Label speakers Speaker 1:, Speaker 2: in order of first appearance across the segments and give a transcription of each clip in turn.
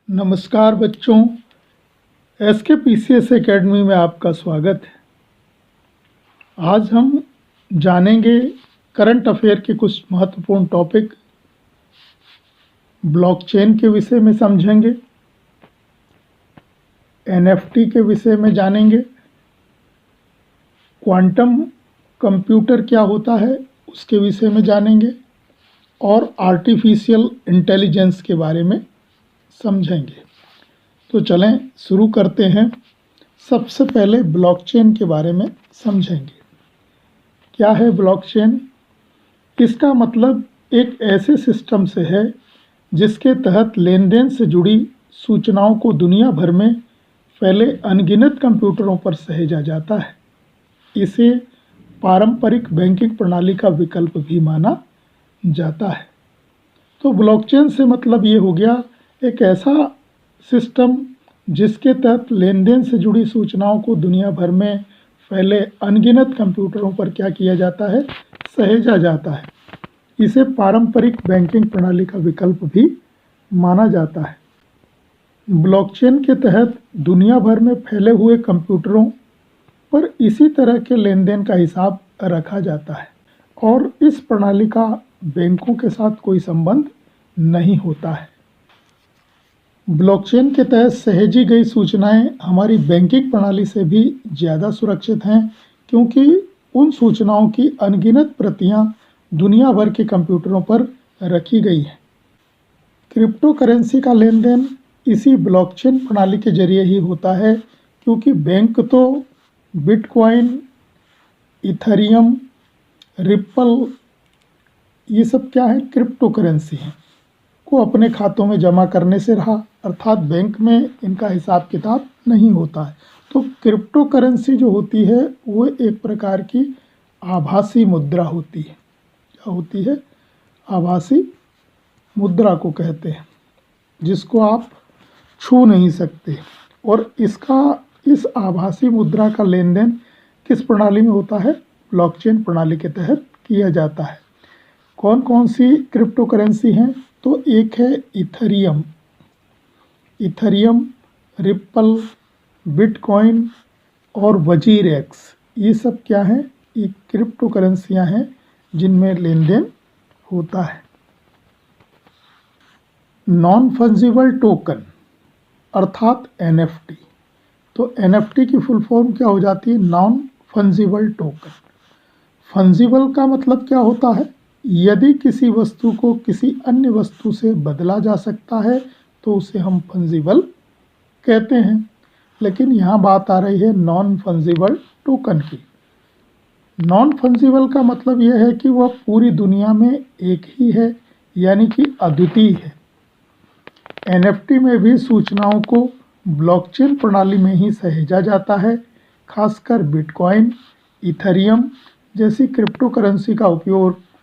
Speaker 1: नमस्कार बच्चों, एस के पीसीएस एकेडमी में आपका स्वागत है। आज हम जानेंगे करंट अफेयर के कुछ महत्वपूर्ण टॉपिक। ब्लॉकचेन के विषय में समझेंगे, एनएफटी के विषय में जानेंगे, क्वांटम कंप्यूटर क्या होता है उसके विषय में जानेंगे और आर्टिफिशियल इंटेलिजेंस के बारे में समझेंगे। तो चलें शुरू करते हैं। सबसे पहले ब्लॉकचेन के बारे में समझेंगे। क्या है ब्लॉकचेन? इसका मतलब एक ऐसे सिस्टम से है जिसके तहत लेन देन से जुड़ी सूचनाओं को दुनिया भर में फैले अनगिनत कंप्यूटरों पर सहेजा जाता है। इसे पारंपरिक बैंकिंग प्रणाली का विकल्प भी माना जाता है। तो ब्लॉकचेन से मतलब ये हो गया एक ऐसा सिस्टम जिसके तहत लेन देन से जुड़ी सूचनाओं को दुनिया भर में फैले अनगिनत कंप्यूटरों पर क्या किया जाता है, सहेजा जाता है। इसे पारंपरिक बैंकिंग प्रणाली का विकल्प भी माना जाता है। ब्लॉकचेन के तहत दुनिया भर में फैले हुए कंप्यूटरों पर इसी तरह के लेन देन का हिसाब रखा जाता है और इस प्रणाली का बैंकों के साथ कोई संबंध नहीं होता है। ब्लॉकचेन के तहत सहेजी गई सूचनाएं हमारी बैंकिंग प्रणाली से भी ज़्यादा सुरक्षित हैं, क्योंकि उन सूचनाओं की अनगिनत प्रतियां दुनिया भर के कंप्यूटरों पर रखी गई हैं। क्रिप्टो करेंसी का लेन देन इसी ब्लॉकचेन प्रणाली के जरिए ही होता है, क्योंकि बैंक तो बिटकॉइन, इथेरियम, रिप्पल, ये सब क्या है, क्रिप्टो करेंसी हैं, को अपने खातों में जमा करने से रहा, अर्थात बैंक में इनका हिसाब किताब नहीं होता है। तो क्रिप्टो करेंसी जो होती है वो एक प्रकार की आभासी मुद्रा होती है। क्या होती है? आभासी मुद्रा को कहते हैं, जिसको आप छू नहीं सकते। और इस आभासी मुद्रा का लेन देन किस प्रणाली में होता है? ब्लॉकचेन प्रणाली के तहत किया जाता है। कौन कौन सी क्रिप्टो करेंसी हैं? तो एक है इथेरियम, रिप्पल, बिटकॉइन और वजीर एक्स। ये सब क्या हैं? ये क्रिप्टो करेंसियाँ हैं जिनमें लेन देन होता है। नॉन फंजिबल टोकन अर्थात एनएफटी। तो एनएफटी की फुल फॉर्म क्या हो जाती है? Non fungible token. फंजिबल का मतलब क्या होता है? यदि किसी वस्तु को किसी अन्य वस्तु से बदला जा सकता है तो उसे हम फंजिबल कहते हैं। लेकिन यहाँ बात आ रही है नॉन फंजिबल टोकन की। नॉन फंजिबल का मतलब यह है कि वह पूरी दुनिया में एक ही है, यानी कि अद्वितीय है। एनएफटी में भी सूचनाओं को ब्लॉकचेन प्रणाली में ही सहेजा जाता है। खासकर बिटकॉइन, इथेरियम जैसी क्रिप्टो करेंसी का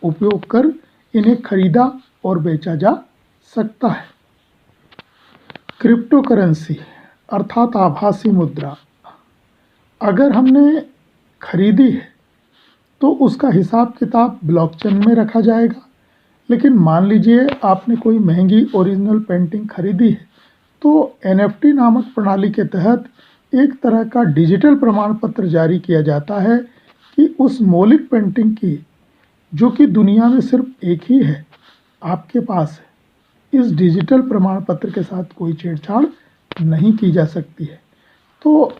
Speaker 1: उपयोग कर इन्हें खरीदा और बेचा जा सकता है। क्रिप्टो करेंसी अर्थात आभासी मुद्रा, अगर हमने खरीदी है तो उसका हिसाब किताब ब्लॉकचेन में रखा जाएगा। लेकिन मान लीजिए आपने कोई महंगी ओरिजिनल पेंटिंग खरीदी है, तो एनएफटी नामक प्रणाली के तहत एक तरह का डिजिटल प्रमाण पत्र जारी किया जाता है कि उस मौलिक पेंटिंग की, जो कि दुनिया में सिर्फ एक ही है, आपके पास है। इस डिजिटल प्रमाण पत्र के साथ कोई छेड़छाड़ नहीं की जा सकती है। तो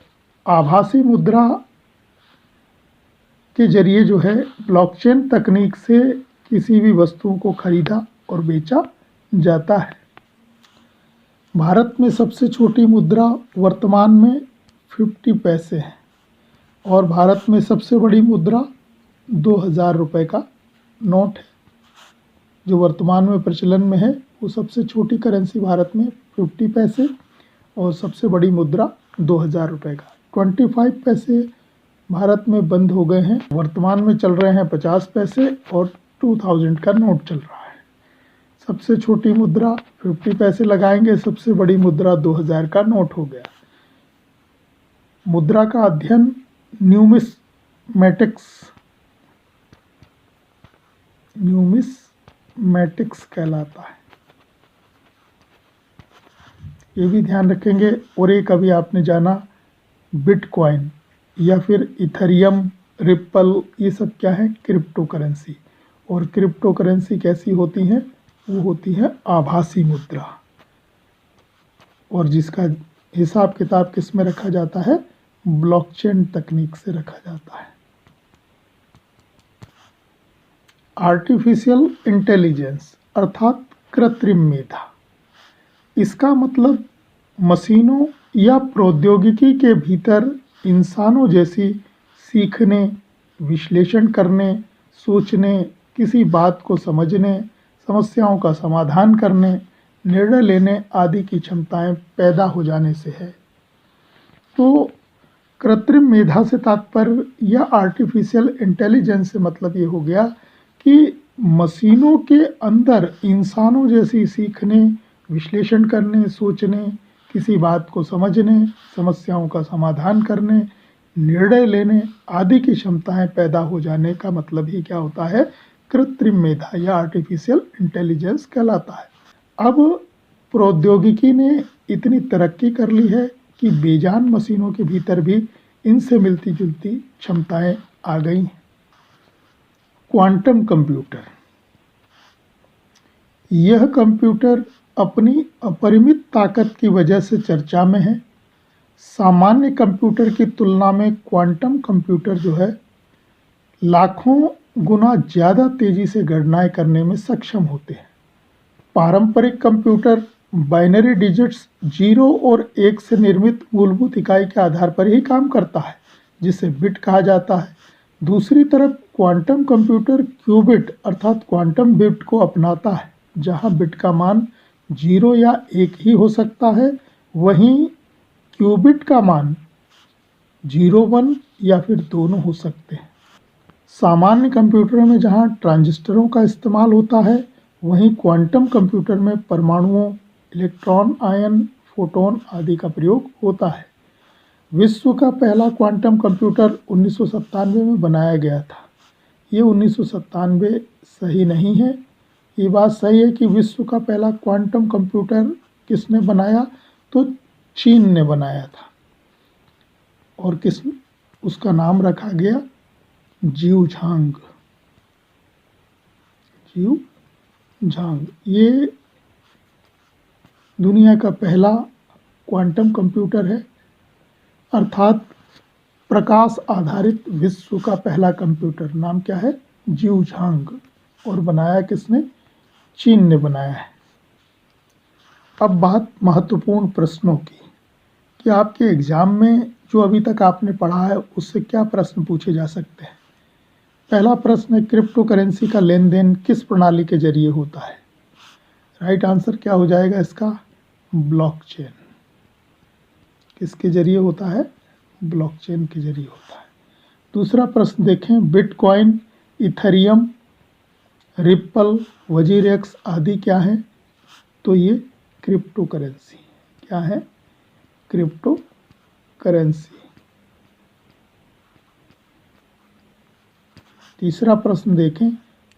Speaker 1: आभासी मुद्रा के जरिए जो है ब्लॉकचेन तकनीक से किसी भी वस्तुओं को खरीदा और बेचा जाता है। भारत में सबसे छोटी मुद्रा वर्तमान में 50 पैसे है और भारत में सबसे बड़ी मुद्रा 2000 रुपये का नोट है, जो वर्तमान में प्रचलन में है। वो सबसे छोटी करेंसी भारत में 50 पैसे और सबसे बड़ी मुद्रा 2000 रुपये का। 25 पैसे भारत में बंद हो गए हैं, वर्तमान में चल रहे हैं 50 पैसे और 2000 का नोट चल रहा है। सबसे छोटी मुद्रा 50 पैसे लगाएंगे, सबसे बड़ी मुद्रा 2000 का नोट हो गया। मुद्रा का अध्ययन न्यूमिसमैटिक्स कहलाता है। ये भी ध्यान रखेंगे। और एक अभी आपने जाना बिटकॉइन या फिर इथेरियम, रिप्पल, ये सब क्या है? Crypto currency. और क्रिप्टो करेंसी कैसी होती हैं? वो होती है आभासी मुद्रा, और जिसका हिसाब किताब किस में रखा जाता है? ब्लॉकचेन तकनीक से रखा जाता है। आर्टिफिशियल इंटेलिजेंस अर्थात कृत्रिम मेधा, इसका मतलब मशीनों या प्रौद्योगिकी के भीतर इंसानों जैसी सीखने, विश्लेषण करने, सोचने, किसी बात को समझने, समस्याओं का समाधान करने, निर्णय लेने आदि की क्षमताएं पैदा हो जाने से है। तो कृत्रिम मेधा से तात्पर्य या आर्टिफिशियल इंटेलिजेंस से मतलब ये हो गया कि मशीनों के अंदर इंसानों जैसी सीखने, विश्लेषण करने, सोचने, किसी बात को समझने, समस्याओं का समाधान करने, निर्णय लेने आदि की क्षमताएं पैदा हो जाने का मतलब ही क्या होता है? कृत्रिम मेधा या आर्टिफिशियल इंटेलिजेंस कहलाता है। अब प्रौद्योगिकी ने इतनी तरक्की कर ली है कि बेजान मशीनों के भीतर भी इनसे मिलती जुलती क्षमताएं आ गई हैं। क्वांटम कंप्यूटर, यह कंप्यूटर अपनी अपरिमित ताकत की वजह से चर्चा में है। सामान्य कंप्यूटर की तुलना में क्वांटम कंप्यूटर जो है लाखों गुना ज़्यादा तेज़ी से गणनाएं करने में सक्षम होते हैं। पारंपरिक कंप्यूटर बाइनरी डिजिट्स 0 और 1 से निर्मित मूलभूत इकाई के आधार पर ही काम करता है, जिसे बिट कहा जाता है। दूसरी तरफ क्वांटम कंप्यूटर क्यूबिट अर्थात क्वांटम बिट को अपनाता है, जहां बिट का मान 0 या 1 ही हो सकता है, वहीं क्यूबिट का मान 0, 1 या फिर दोनों हो सकते हैं। सामान्य कंप्यूटरों में जहां ट्रांजिस्टरों का इस्तेमाल होता है, वहीं क्वांटम कंप्यूटर में परमाणुओं, इलेक्ट्रॉन, आयन, फोटॉन आदि का प्रयोग होता है। विश्व का पहला क्वांटम कंप्यूटर 1997 में बनाया गया था। ये 1997 सही नहीं है। ये बात सही है कि विश्व का पहला क्वांटम कंप्यूटर किसने बनाया? तो चीन ने बनाया था। और उसका नाम रखा गया जीव झांग। ये दुनिया का पहला क्वांटम कंप्यूटर है, अर्थात प्रकाश आधारित विश्व का पहला कंप्यूटर। नाम क्या है? जीव झांग। और बनाया किसने? चीन ने बनाया है। अब बात महत्वपूर्ण प्रश्नों की कि आपके एग्जाम में जो अभी तक आपने पढ़ा है उससे क्या प्रश्न पूछे जा सकते हैं। पहला प्रश्न है, क्रिप्टो करेंसी का लेन देन किस प्रणाली के जरिए होता है? राइट आंसर क्या हो जाएगा इसका? ब्लॉकचेन। किसके जरिए होता है? ब्लॉकचेन के जरिए होता है। दूसरा प्रश्न देखें, बिटकॉइन, इथेरियम, रिप्पल, वजीरेक्स आदि क्या हैं? तो ये क्रिप्टो करेंसी। क्या है? Crypto currency. तीसरा प्रश्न देखें,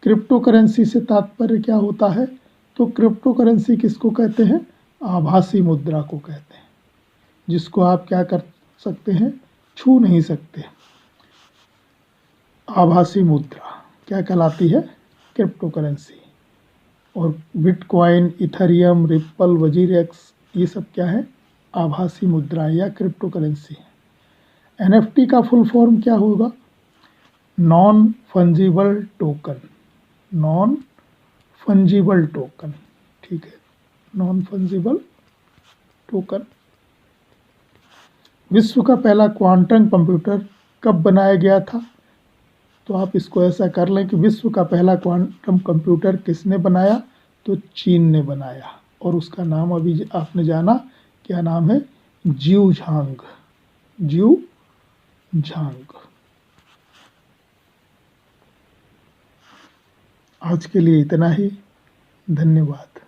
Speaker 1: क्रिप्टो करेंसी से तात्पर्य क्या होता है? तो क्रिप्टो करेंसी किसको कहते हैं? आभासी मुद्रा को कहते हैं, जिसको आप क्या कर सकते हैं? छू नहीं सकते। आभासी मुद्रा क्या कहलाती है? Crypto currency. और बिटकॉइन, इथेरियम, रिप्पल, वजीरेक्स ये सब क्या है? आभासी मुद्रा या क्रिप्टो करेंसी। एनएफटी का फुल फॉर्म क्या होगा? Non fungible token. Non fungible token, ठीक है, नॉन फंजिबल टोकन। विश्व का पहला क्वांटम कंप्यूटर कब बनाया गया था? तो आप इसको ऐसा कर लें कि विश्व का पहला क्वांटम कंप्यूटर किसने बनाया? तो चीन ने बनाया। और उसका नाम अभी आपने जाना, क्या नाम है? जीव झांग। जीव झांग। आज के लिए इतना ही। धन्यवाद।